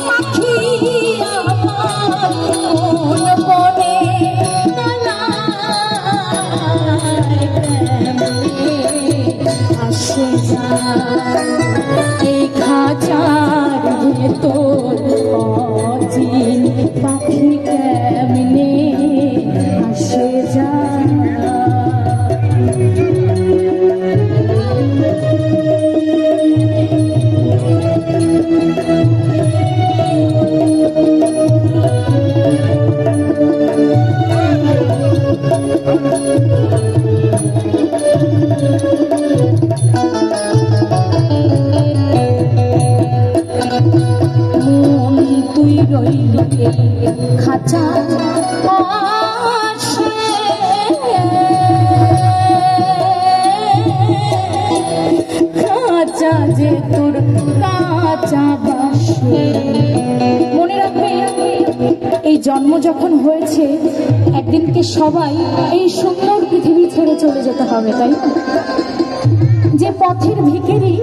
পাখি আমার কোন বনে আসে যায় এই খাঁচার ভেতর অচিন পাখি কেমনে আসে যায়। খাঁচা খাঁচা যে তোর কাঁচা বাসে। মনে রাখবে এই জন্ম যখন হয়েছে একদিনকে সবাই এই সুন্দর পৃথিবী ছেড়ে চলে যেতে হবে, তাই যে পথের ভিখারি